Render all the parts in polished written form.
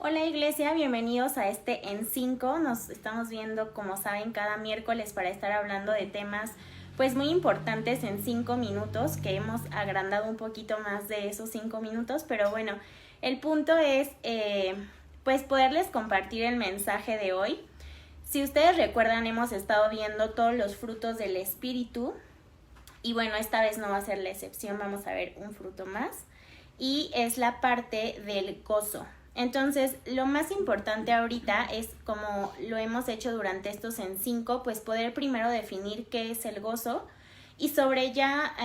Hola Iglesia, bienvenidos a este En 5. Nos estamos viendo, como saben, cada miércoles para estar hablando de temas pues muy importantes en 5 minutos, que hemos agrandado un poquito más de esos 5 minutos, pero bueno, el punto es pues poderles compartir el mensaje de hoy. Si ustedes recuerdan, hemos estado viendo todos los frutos del Espíritu y bueno, esta vez no va a ser la excepción, vamos a ver un fruto más y es la parte del gozo. Entonces, lo más importante ahorita es, como lo hemos hecho durante estos en 5, pues poder primero definir qué es el gozo y sobre ya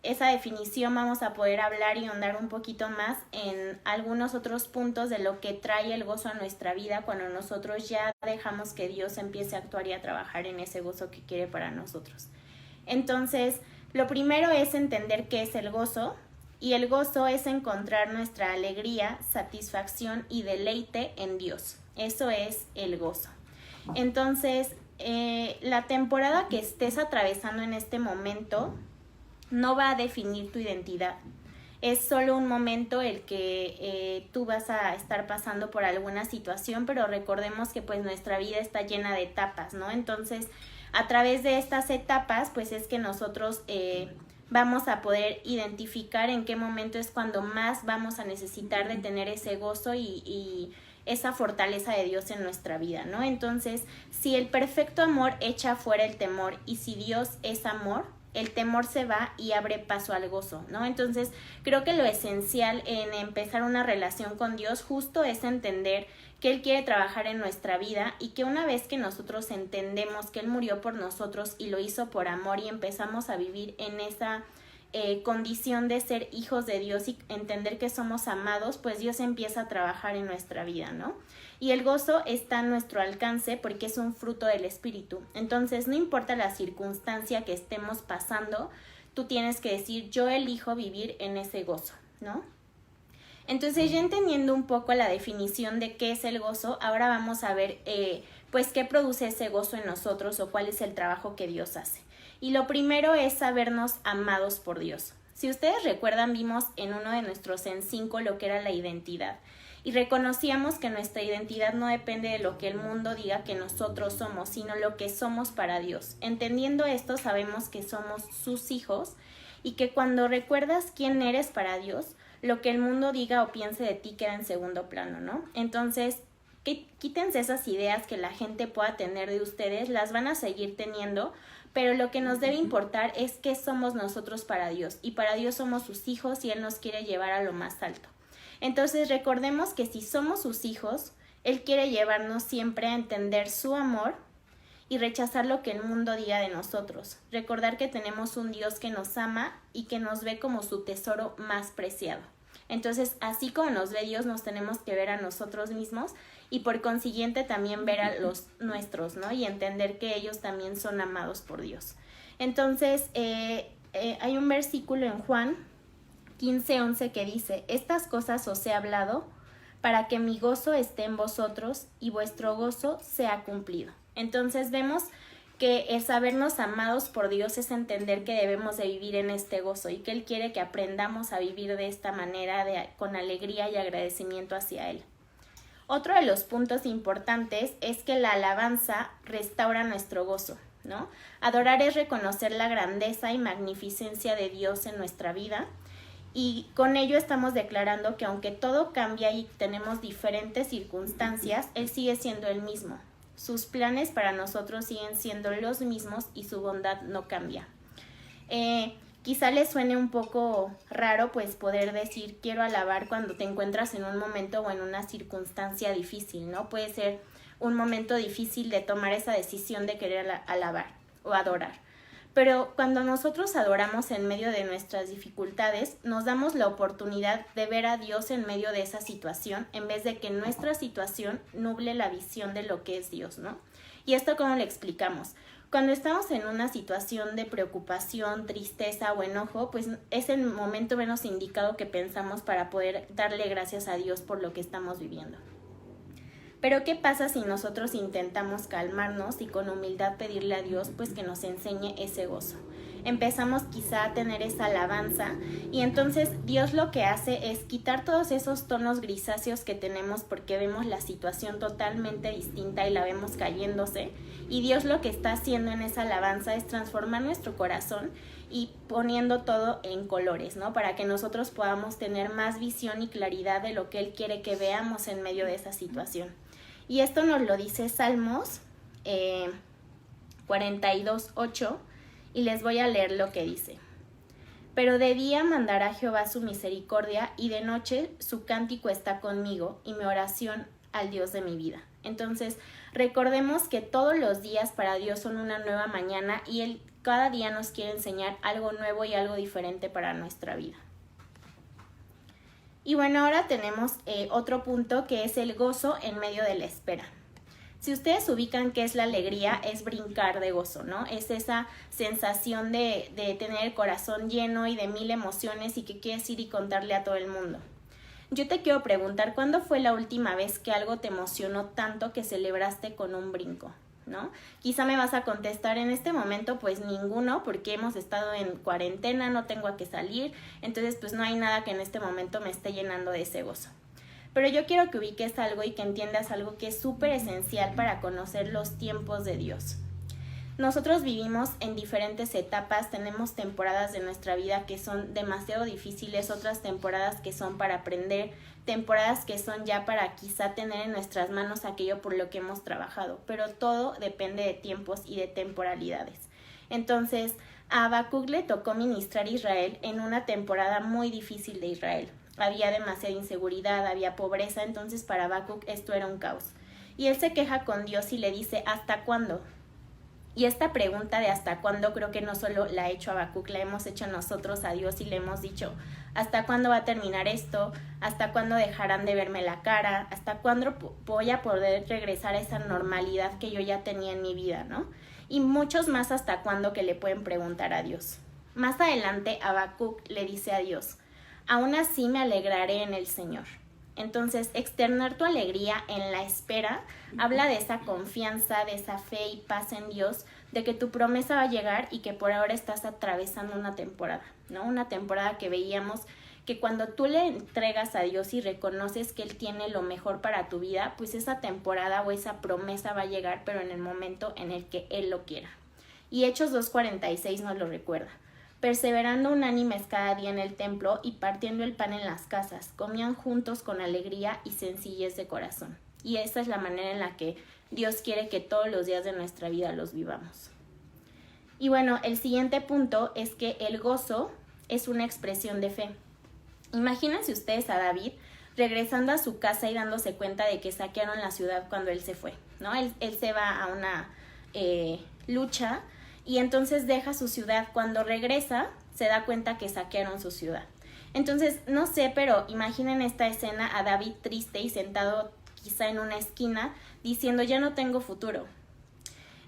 esa definición vamos a poder hablar y ahondar un poquito más en algunos otros puntos de lo que trae el gozo a nuestra vida cuando nosotros ya dejamos que Dios empiece a actuar y a trabajar en ese gozo que quiere para nosotros. Entonces, lo primero es entender qué es el gozo. Y el gozo es encontrar nuestra alegría, satisfacción y deleite en Dios. Eso es el gozo. Entonces, la temporada que estés atravesando en este momento no va a definir tu identidad. Es solo un momento el que tú vas a estar pasando por alguna situación, pero recordemos que pues nuestra vida está llena de etapas, ¿no? Entonces, a través de estas etapas, pues es que nosotros vamos a poder identificar en qué momento es cuando más vamos a necesitar de tener ese gozo y esa fortaleza de Dios en nuestra vida, ¿no? Entonces, si el perfecto amor echa fuera el temor y si Dios es amor, el temor se va y abre paso al gozo, ¿no? Entonces, creo que lo esencial en empezar una relación con Dios justo es entender que Él quiere trabajar en nuestra vida y que una vez que nosotros entendemos que Él murió por nosotros y lo hizo por amor y empezamos a vivir en esa condición de ser hijos de Dios y entender que somos amados, pues Dios empieza a trabajar en nuestra vida, ¿no? Y el gozo está a nuestro alcance porque es un fruto del Espíritu. Entonces, no importa la circunstancia que estemos pasando, tú tienes que decir, yo elijo vivir en ese gozo, ¿no? Entonces, ya entendiendo un poco la definición de qué es el gozo, ahora vamos a ver pues qué produce ese gozo en nosotros o cuál es el trabajo que Dios hace. Y lo primero es sabernos amados por Dios. Si ustedes recuerdan, vimos en uno de nuestros en 5 lo que era la identidad. Y reconocíamos que nuestra identidad no depende de lo que el mundo diga que nosotros somos, sino lo que somos para Dios. Entendiendo esto, sabemos que somos sus hijos y que cuando recuerdas quién eres para Dios, lo que el mundo diga o piense de ti queda en segundo plano, ¿no? Entonces, quítense esas ideas que la gente pueda tener de ustedes, las van a seguir teniendo, pero lo que nos debe importar es qué somos nosotros para Dios. Y para Dios somos sus hijos y Él nos quiere llevar a lo más alto. Entonces, recordemos que si somos sus hijos, Él quiere llevarnos siempre a entender su amor y rechazar lo que el mundo diga de nosotros. Recordar que tenemos un Dios que nos ama y que nos ve como su tesoro más preciado. Entonces, así como nos ve Dios, nos tenemos que ver a nosotros mismos y por consiguiente también ver a los nuestros, ¿no? Y entender que ellos también son amados por Dios. Entonces, hay un versículo en Juan 15:11 que dice, estas cosas os he hablado para que mi gozo esté en vosotros y vuestro gozo sea cumplido. Entonces vemos que el sabernos amados por Dios es entender que debemos de vivir en este gozo y que Él quiere que aprendamos a vivir de esta manera, con alegría y agradecimiento hacia Él. Otro de los puntos importantes es que la alabanza restaura nuestro gozo, ¿no? Adorar es reconocer la grandeza y magnificencia de Dios en nuestra vida y con ello estamos declarando que aunque todo cambia y tenemos diferentes circunstancias, Él sigue siendo el mismo. Sus planes para nosotros siguen siendo los mismos y su bondad no cambia. Quizá les suene un poco raro pues poder decir quiero alabar cuando te encuentras en un momento o en una circunstancia difícil, ¿no? Puede ser un momento difícil de tomar esa decisión de querer alabar o adorar. Pero cuando nosotros adoramos en medio de nuestras dificultades, nos damos la oportunidad de ver a Dios en medio de esa situación, en vez de que nuestra situación nuble la visión de lo que es Dios, ¿no? ¿Y esto cómo lo explicamos? Cuando estamos en una situación de preocupación, tristeza o enojo, pues es el momento menos indicado que pensamos para poder darle gracias a Dios por lo que estamos viviendo. Pero ¿qué pasa si nosotros intentamos calmarnos y con humildad pedirle a Dios pues que nos enseñe ese gozo? Empezamos quizá a tener esa alabanza y entonces Dios lo que hace es quitar todos esos tonos grisáceos que tenemos porque vemos la situación totalmente distinta y la vemos cayéndose, y Dios lo que está haciendo en esa alabanza es transformar nuestro corazón y poniendo todo en colores, ¿no? Para que nosotros podamos tener más visión y claridad de lo que Él quiere que veamos en medio de esa situación. Y esto nos lo dice Salmos 42:8, y les voy a leer lo que dice. Pero de día mandará Jehová su misericordia, y de noche su cántico está conmigo, y mi oración al Dios de mi vida. Entonces, recordemos que todos los días para Dios son una nueva mañana, y Él cada día nos quiere enseñar algo nuevo y algo diferente para nuestra vida. Y bueno, ahora tenemos otro punto, que es el gozo en medio de la espera. Si ustedes ubican qué es la alegría, es brincar de gozo, ¿no? Es esa sensación de tener el corazón lleno y de mil emociones y que quieres ir y contarle a todo el mundo. Yo te quiero preguntar, ¿cuándo fue la última vez que algo te emocionó tanto que celebraste con un brinco, ¿no? Quizá me vas a contestar en este momento, pues ninguno, porque hemos estado en cuarentena, no tengo a qué salir, entonces pues no hay nada que en este momento me esté llenando de ese gozo. Pero yo quiero que ubiques algo y que entiendas algo que es súper esencial para conocer los tiempos de Dios. Nosotros vivimos en diferentes etapas, tenemos temporadas de nuestra vida que son demasiado difíciles, otras temporadas que son para aprender, temporadas que son ya para quizá tener en nuestras manos aquello por lo que hemos trabajado, pero todo depende de tiempos y de temporalidades. Entonces, a Habacuc le tocó ministrar a Israel en una temporada muy difícil de Israel. Había demasiada inseguridad, había pobreza, entonces para Habacuc esto era un caos. Y él se queja con Dios y le dice, ¿hasta cuándo? Y esta pregunta de hasta cuándo creo que no solo la ha hecho Habacuc, la hemos hecho nosotros a Dios y le hemos dicho, ¿hasta cuándo va a terminar esto? ¿Hasta cuándo dejarán de verme la cara? ¿Hasta cuándo voy a poder regresar a esa normalidad que yo ya tenía en mi vida, ¿no? Y muchos más hasta cuándo que le pueden preguntar a Dios. Más adelante Habacuc le dice a Dios, aún así me alegraré en el Señor. Entonces, externar tu alegría en la espera habla de esa confianza, de esa fe y paz en Dios, de que tu promesa va a llegar y que por ahora estás atravesando una temporada, ¿no? Una temporada que veíamos que cuando tú le entregas a Dios y reconoces que Él tiene lo mejor para tu vida, pues esa temporada o esa promesa va a llegar, pero en el momento en el que Él lo quiera. Y Hechos 2:46 nos lo recuerda. Perseverando unánimes cada día en el templo y partiendo el pan en las casas, comían juntos con alegría y sencillez de corazón. Y esa es la manera en la que Dios quiere que todos los días de nuestra vida los vivamos. Y bueno, el siguiente punto es que el gozo es una expresión de fe. Imagínense ustedes a David regresando a su casa y dándose cuenta de que saquearon la ciudad cuando él se fue, ¿no? Él se va a una lucha y entonces deja su ciudad. Cuando regresa se da cuenta que saquearon su ciudad. Entonces, no sé, pero imaginen esta escena a David triste y sentado quizá en una esquina diciendo ya no tengo futuro.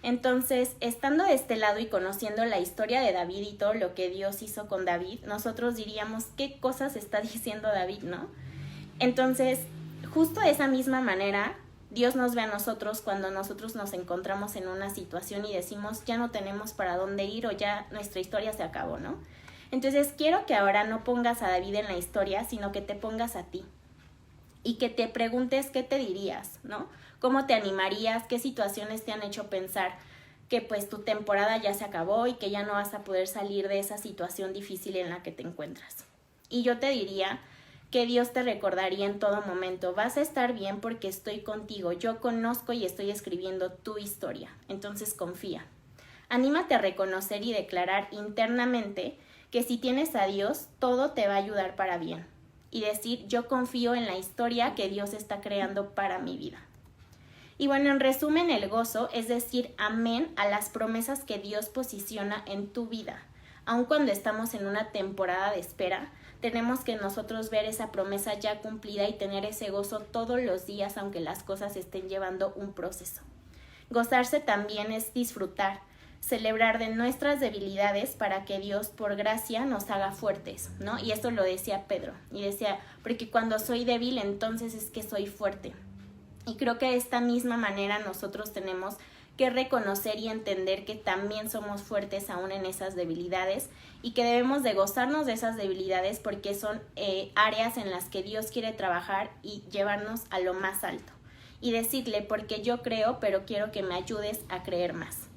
Entonces, estando de este lado y conociendo la historia de David y todo lo que Dios hizo con David, nosotros diríamos qué cosas está diciendo David, ¿no? Entonces, justo de esa misma manera, Dios nos ve a nosotros cuando nosotros nos encontramos en una situación y decimos ya no tenemos para dónde ir o ya nuestra historia se acabó, ¿no? Entonces quiero que ahora no pongas a David en la historia, sino que te pongas a ti y que te preguntes qué te dirías, ¿no? ¿Cómo te animarías? ¿Qué situaciones te han hecho pensar que pues tu temporada ya se acabó y que ya no vas a poder salir de esa situación difícil en la que te encuentras? Y yo te diría que Dios te recordaría en todo momento, vas a estar bien porque estoy contigo, yo conozco y estoy escribiendo tu historia, entonces confía. Anímate a reconocer y declarar internamente que si tienes a Dios, todo te va a ayudar para bien. Y decir, yo confío en la historia que Dios está creando para mi vida. Y bueno, en resumen, el gozo es decir amén a las promesas que Dios posiciona en tu vida. Aun cuando estamos en una temporada de espera, tenemos que nosotros ver esa promesa ya cumplida y tener ese gozo todos los días, aunque las cosas estén llevando un proceso. Gozarse también es disfrutar, celebrar de nuestras debilidades para que Dios, por gracia, nos haga fuertes, ¿no? Y esto lo decía Pedro, y decía, porque cuando soy débil, entonces es que soy fuerte. Y creo que de esta misma manera nosotros tenemos que reconocer y entender que también somos fuertes aún en esas debilidades y que debemos de gozarnos de esas debilidades porque son áreas en las que Dios quiere trabajar y llevarnos a lo más alto. Y decirle, porque yo creo, pero quiero que me ayudes a creer más.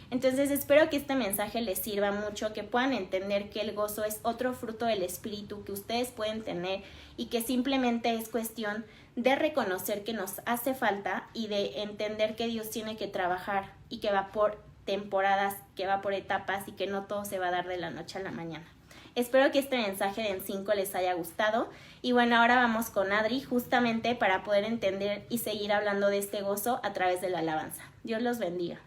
Entonces espero que este mensaje les sirva mucho, que puedan entender que el gozo es otro fruto del Espíritu que ustedes pueden tener y que simplemente es cuestión de reconocer que nos hace falta y de entender que Dios tiene que trabajar y que va por temporadas, que va por etapas y que no todo se va a dar de la noche a la mañana. Espero que este mensaje de En 5 les haya gustado y bueno, ahora vamos con Adri justamente para poder entender y seguir hablando de este gozo a través de la alabanza. Dios los bendiga.